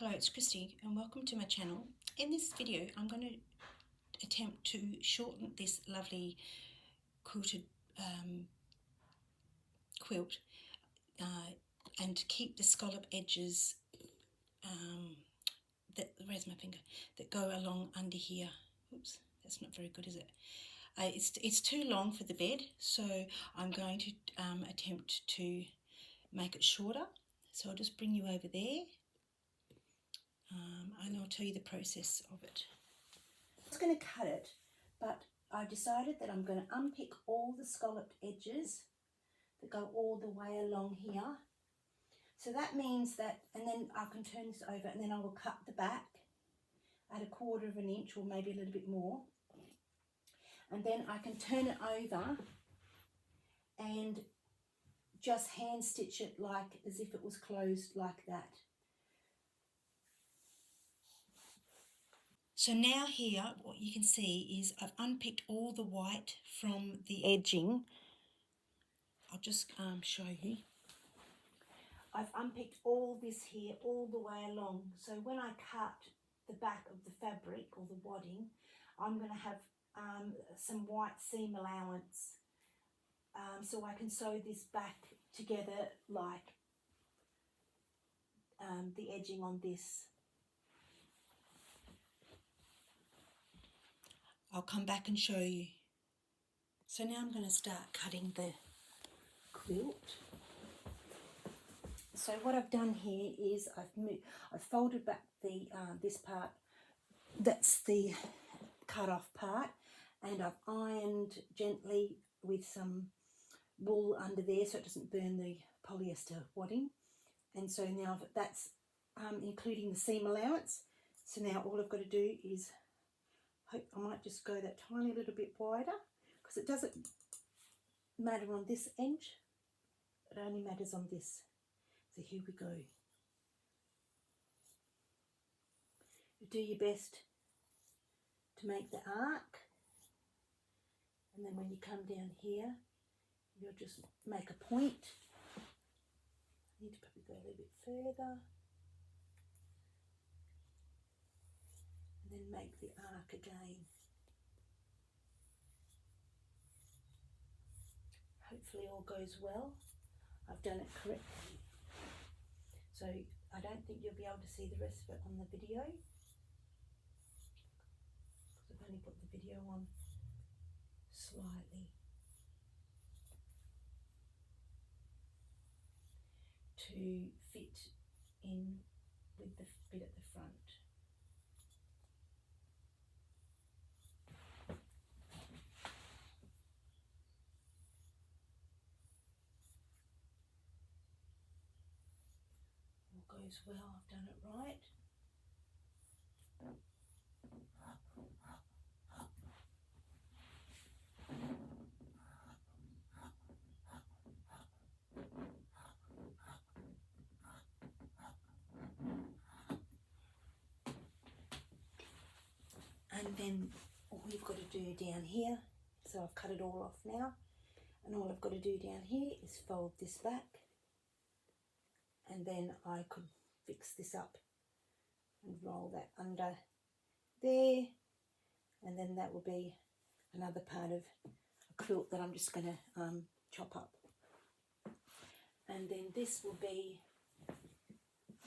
Hello, it's Kristy and welcome to my channel. In this video I'm going to attempt to shorten this lovely quilted quilt and keep the scallop edges where's my finger, that go along under here. Oops, that's not very good, is it? It's too long for the bed, so I'm going to attempt to make it shorter. So I'll just bring you over there. And I'll tell you the process of it. I was going to cut it, but I decided that I'm going to unpick all the scalloped edges that go all the way along here. So that means that, and then I can turn this over and then I will cut the back at 1/4 of an inch or maybe a little bit more. And then I can turn it over and just hand stitch it like as if it was closed like that. So now here, what you can see is I've unpicked all the white from the edging. I'll just show you. I've unpicked all this here all the way along. So when I cut the back of the fabric or the wadding, I'm going to have some white seam allowance. So I can sew this back together like the edging on this. I'll come back and show you. So now I'm going to start cutting the quilt. So what I've done here is I've folded back the this part, that's the cut off part, and I've ironed gently with some wool under there so it doesn't burn the polyester wadding. And so now that's including the seam allowance. So now all I've got to do is, I might just go that tiny little bit wider because it doesn't matter on this edge, it only matters on this. So here we go. You do your best to make the arc, and then when you come down here, you'll just make a point. I need to probably go a little bit further. And then make the arc again. Hopefully all goes well. I've done it correctly. So I don't think you'll be able to see the rest of it on the video, because I've only put the video on slightly to fit in with the bit at the front. All goes well, I've done it right. And then all you've got to do down here, so I've cut it all off now, and all I've got to do down here is fold this back, and then I could fix this up and roll that under there, and then that will be another part of a quilt that I'm just going to chop up. And then this will be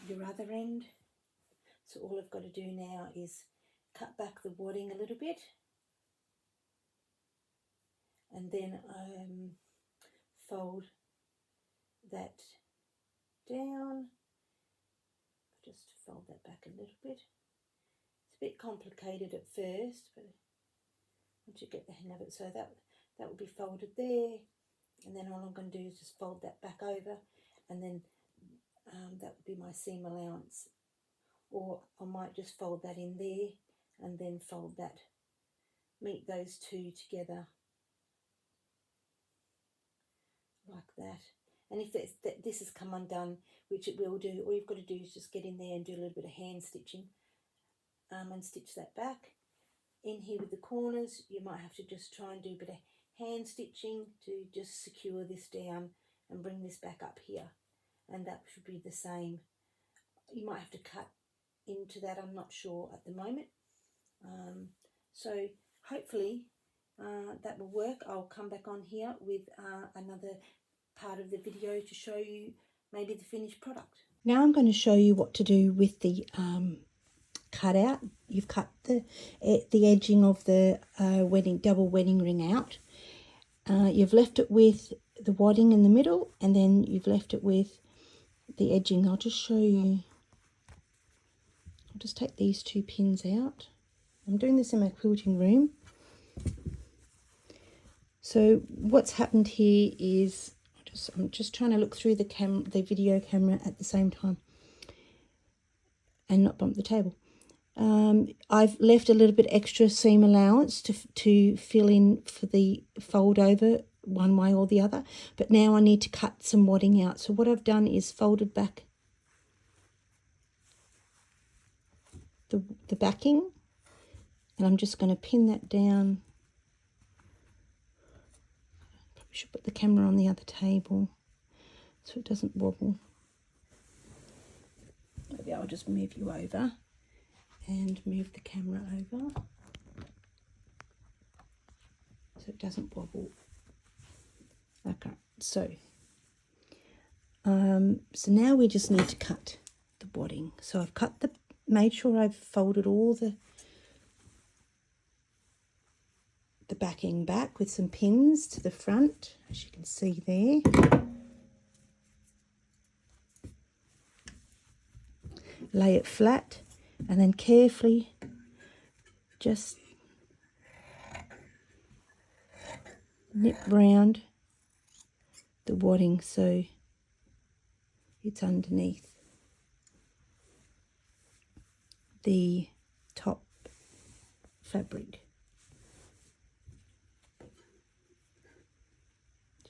your other end. So all I've got to do now is cut back the wadding a little bit, and then fold that down. Just fold that back a little bit. It's a bit complicated at first, but once you get the hang of it, so that will be folded there, and then all I'm going to do is just fold that back over, and then that would be my seam allowance, or I might just fold that in there and then fold that, meet those two together like that. And if this has come undone, which it will do, all you've got to do is just get in there and do a little bit of hand stitching and stitch that back. In here with the corners, you might have to just try and do a bit of hand stitching to just secure this down and bring this back up here, and that should be the same. You might have to cut into that, I'm not sure at the moment. So hopefully that will work. I'll come back on here with another part of the video to show you maybe the finished product. Now I'm going to show you what to do with the cutout. You've cut the edging of the double wedding ring out. You've left it with the wadding in the middle, and then you've left it with the edging. I'll just show you. I'll just take these two pins out. I'm doing this in my quilting room. So what's happened here is I'm just trying to look through the video camera at the same time and not bump the table. I've left a little bit extra seam allowance to fill in for the fold over one way or the other, but now I need to cut some wadding out. So what I've done is folded back the backing, and I'm just going to pin that down. Probably should put the camera on the other table so it doesn't wobble. Maybe I'll just move you over and move the camera over so it doesn't wobble. Okay, so now we just need to cut the wadding. So I've made sure I've folded all the backing back with some pins to the front, as you can see there. Lay it flat, and then carefully just nip round the wadding so it's underneath the top fabric. You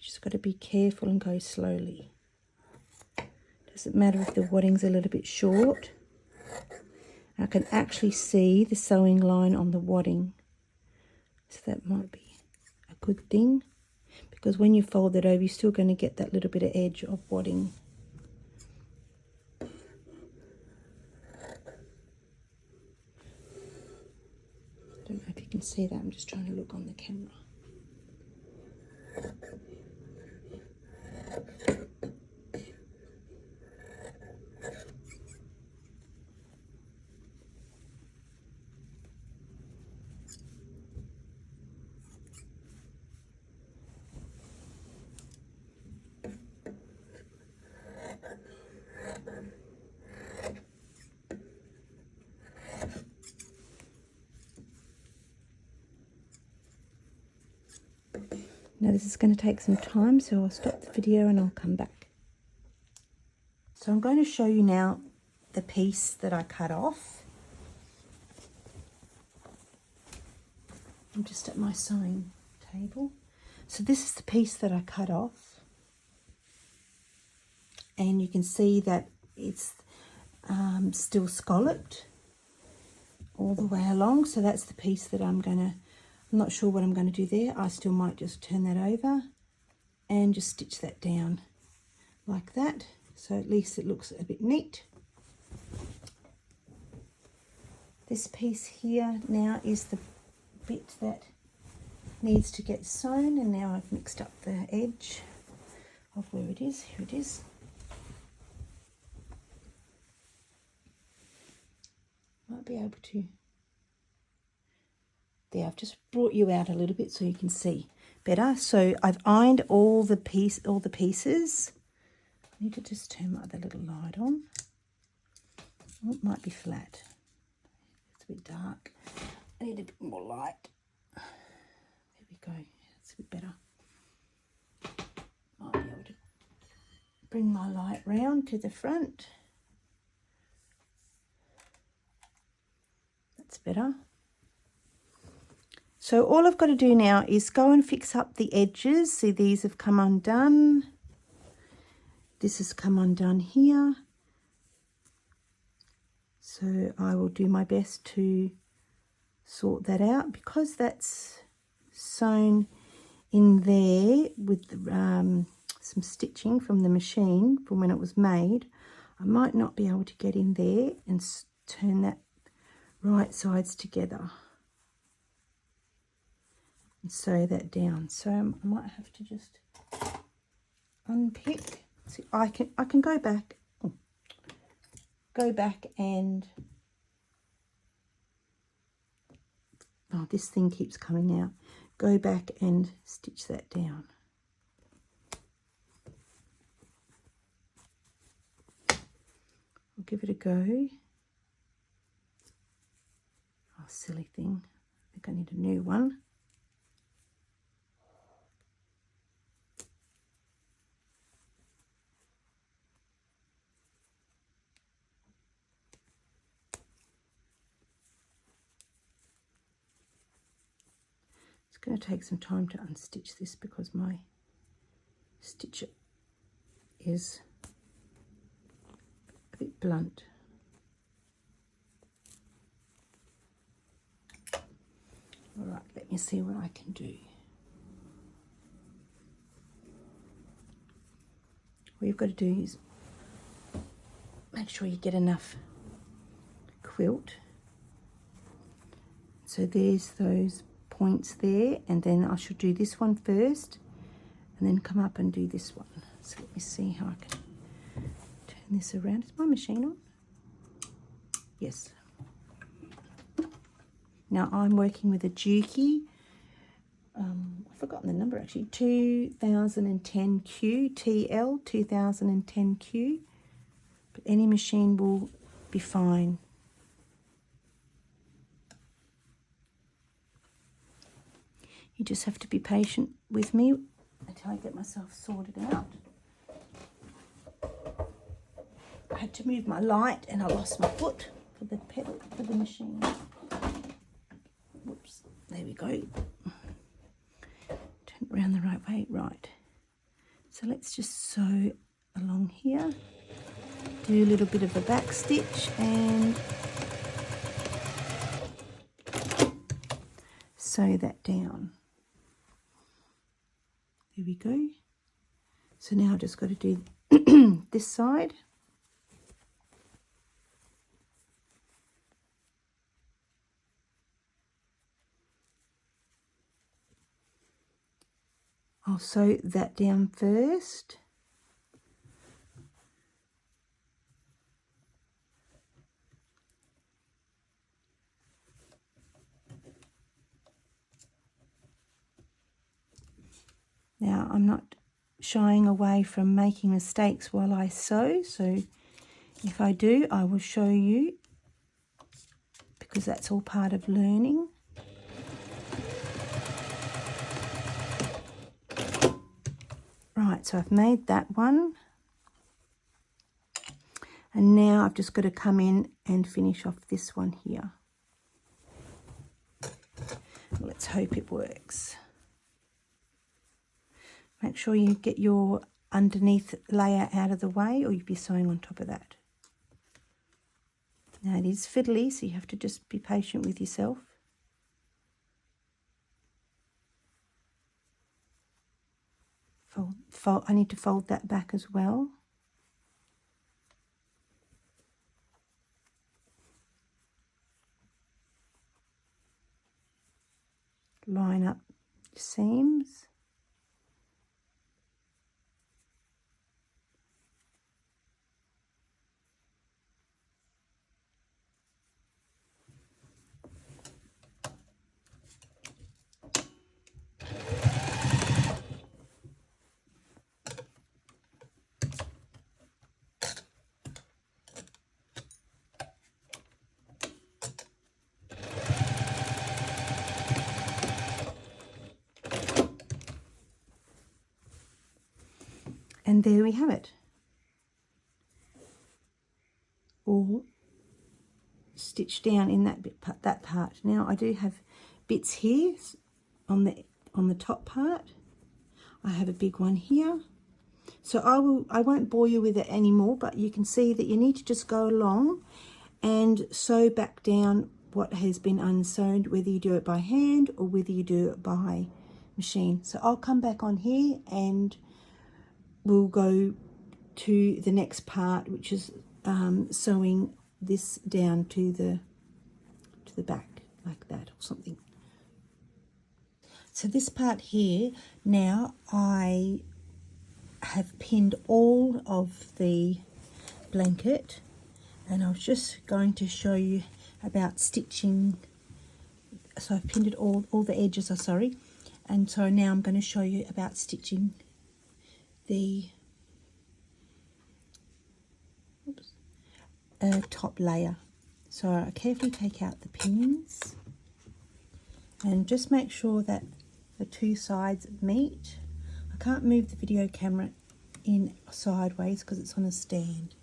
just got to be careful and go slowly. Doesn't matter if the wadding's a little bit short. I can actually see the sewing line on the wadding, so that might be a good thing, because when you fold it over, you're still going to get that little bit of edge of wadding. I don't know if you can see that. I'm just trying to look on the camera. Now this is going to take some time, so I'll stop the video and I'll come back. So I'm going to show you now the piece that I cut off. I'm just at my sewing table. So this is the piece that I cut off. And you can see that it's still scalloped all the way along. So that's the piece that I'm not sure what I'm going to do there. I still might just turn that over and just stitch that down like that, so at least it looks a bit neat. This piece here now is the bit that needs to get sewn, and now I've mixed up the edge of where it is. Here it is. Might be able to. There, I've just brought you out a little bit so you can see better. So I've ironed all the pieces. I need to just turn my other little light on. Oh, it might be flat. It's a bit dark. I need a bit more light. There we go. It's a bit better. Might be able to bring my light round to the front. That's better. So all I've got to do now is go and fix up the edges. See, these have come undone. This has come undone here. So I will do my best to sort that out, because that's sewn in there with some stitching from the machine from when it was made. I might not be able to get in there and turn that right sides together and sew that down. So I might have to just unpick. See, I can go back and this thing keeps coming out. Go back and stitch that down. I'll give it a go. Oh, silly thing. I think I need a new one. It's going to take some time to unstitch this because my stitcher is a bit blunt. All right, let me see what I can do. What you've got to do is make sure you get enough quilt. So there's those points there, and then I should do this one first and then come up and do this one. So let me see how I can turn this around. Is my machine on? Yes. Now I'm working with a Juki, I've forgotten the number actually, 2010Q, TL 2010Q, but any machine will be fine. You just have to be patient with me until I get myself sorted out. I had to move my light and I lost my foot for the pedal for the machine. Whoops, there we go. Turn it around the right way, right. So let's just sew along here. Do a little bit of a back stitch and sew that down. There we go. So now I've just got to do this side. I'll sew that down first. Now I'm not shying away from making mistakes while I sew, so if I do, I will show you because that's all part of learning. Right, so I've made that one. And now I've just got to come in and finish off this one here. Let's hope it works. Make sure you get your underneath layer out of the way or you'll be sewing on top of that. Now it is fiddly, so you have to just be patient with yourself. I need to fold that back as well. Line up the seams. And there we have it, all stitched down in that part. Now I do have bits here on the top part. I have a big one here, so I won't bore you with it anymore. But you can see that you need to just go along and sew back down what has been unsewn, whether you do it by hand or whether you do it by machine. So I'll come back on here and we'll go to the next part, which is sewing this down to the back like that or something. So this part here, now I have pinned all of the blanket, and I was just going to show you about stitching. So I've pinned it all the edges are sorry, and so now I'm going to show you about stitching the top layer. So I carefully take out the pins and just make sure that the two sides meet. I can't move the video camera in sideways because it's on a stand.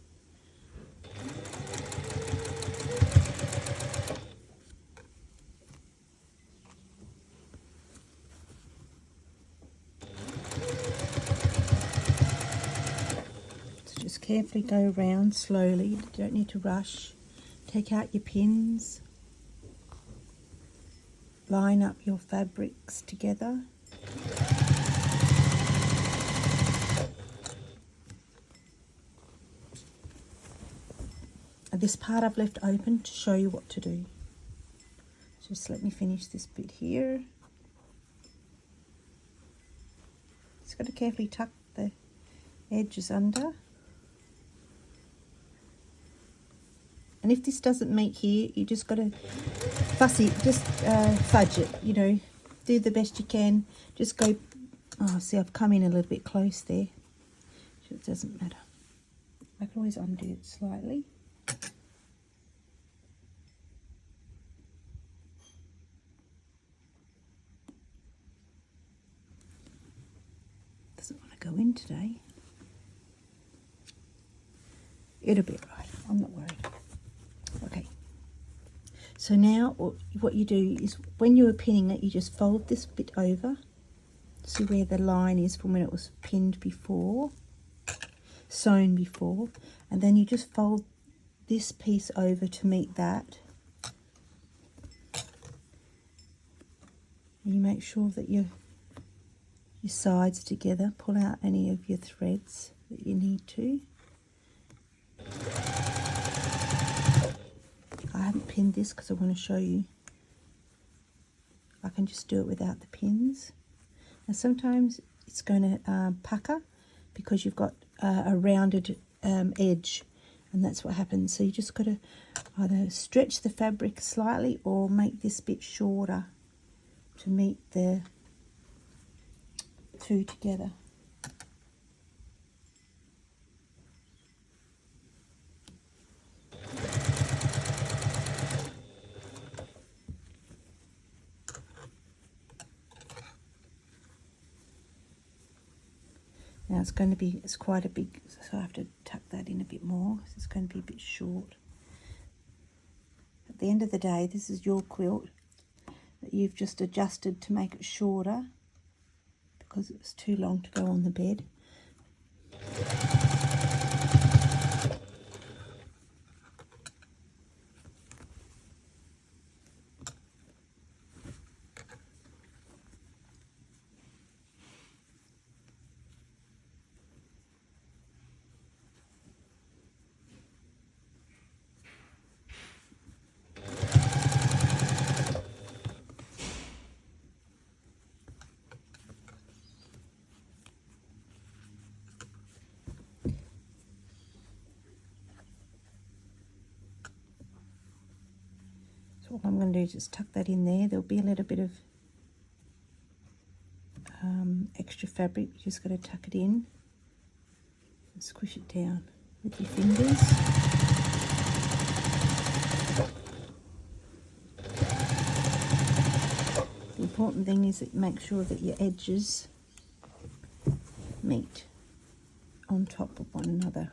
So just carefully go around slowly, you don't need to rush. Take out your pins. Line up your fabrics together. And this part I've left open to show you what to do. Just let me finish this bit here. Just got to carefully tuck the edges under. And if this doesn't meet here, you just got to fudge it, you know, do the best you can. Just go, oh, see, I've come in a little bit close there. So it doesn't matter. I can always undo it slightly. Doesn't want to go in today. It'll be right, I'm not worried. Okay, so now what you do is when you were pinning it, you just fold this bit over. See where the line is from when it was pinned before, sewn before, and then you just fold this piece over to meet that. And you make sure that your sides are together. Pull out any of your threads that you need to. I haven't pinned this because I want to show you. I can just do it without the pins. And sometimes it's going to pucker because you've got a rounded edge, and that's what happens. So you just got to either stretch the fabric slightly or make this bit shorter to meet the two together. Now it's quite a big, so I have to tuck that in a bit more because it's going to be a bit short. At the end of the day, this is your quilt that you've just adjusted to make it shorter because it was too long to go on the bed. All I'm going to do is just tuck that in there. There'll be a little bit of extra fabric. You just got to tuck it in and squish it down with your fingers. The important thing is that make sure that your edges meet on top of one another.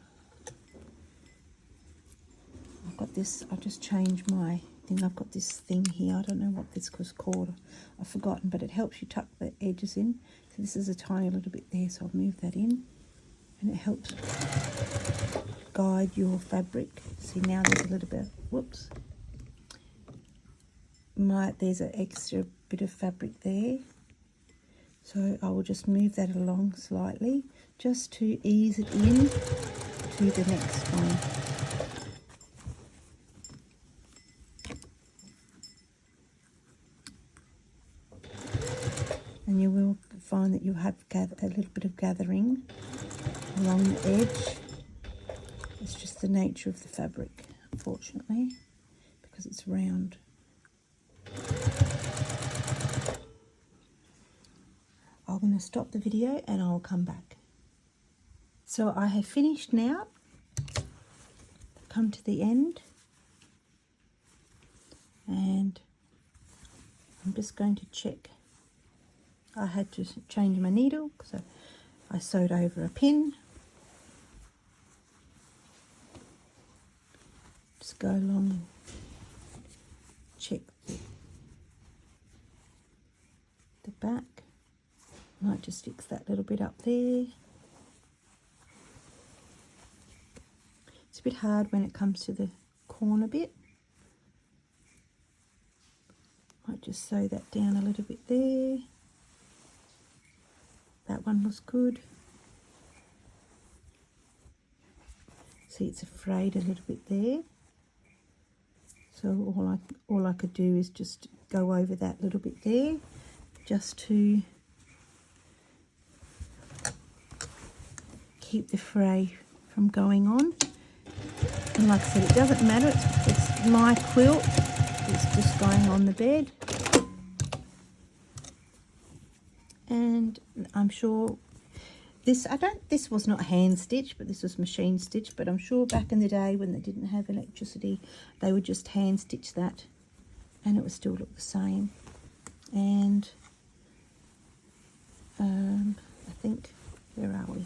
I've got this, I'll just change my thing. I've got this thing here, I don't know what this was called, I've forgotten, but it helps you tuck the edges in. So this is a tiny little bit there, so I'll move that in, and it helps guide your fabric. See, now there's a little bit, whoops, there's an extra bit of fabric there, so I will just move that along slightly just to ease it in to the next one. find that you have a little bit of gathering along the edge. It's just the nature of the fabric, unfortunately, because it's round. I'm going to stop the video and I'll come back. So I have finished now. Come to the end, and I'm just going to check. I had to change my needle because I sewed over a pin. Just go along and check the back. Might just fix that little bit up there. It's a bit hard when it comes to the corner bit. Might just sew that down a little bit there. That one was good. See, it's frayed a little bit there. So all I could do is just go over that little bit there, just to keep the fray from going on. And like I said, it doesn't matter, it's my quilt, it's just going on the bed. And I'm sure this was not hand stitched, but this was machine stitched, but I'm sure back in the day when they didn't have electricity, they would just hand stitch that and it would still look the same. And I think, where are we?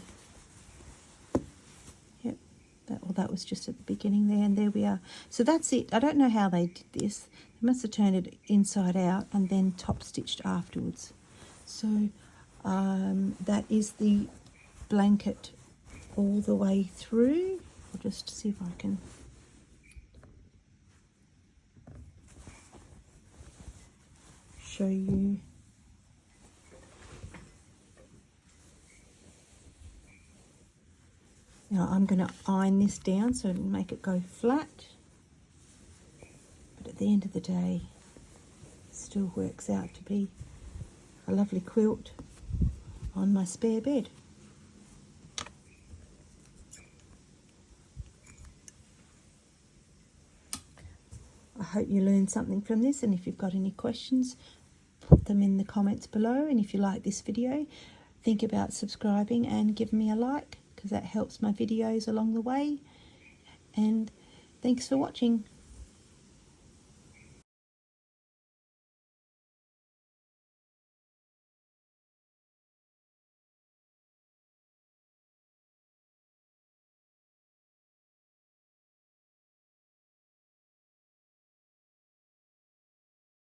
That was just at the beginning there, and there we are. So that's it. I don't know how they did this. They must have turned it inside out and then top stitched afterwards. So that is the blanket all the way through. I'll just see if I can show you. Now I'm going to iron this down so it'll make it go flat, but at the end of the day it still works out to be a lovely quilt on my spare bed. I hope you learned something from this, and if you've got any questions, put them in the comments below. And if you like this video, think about subscribing and giving me a like, because that helps my videos along the way. And thanks for watching.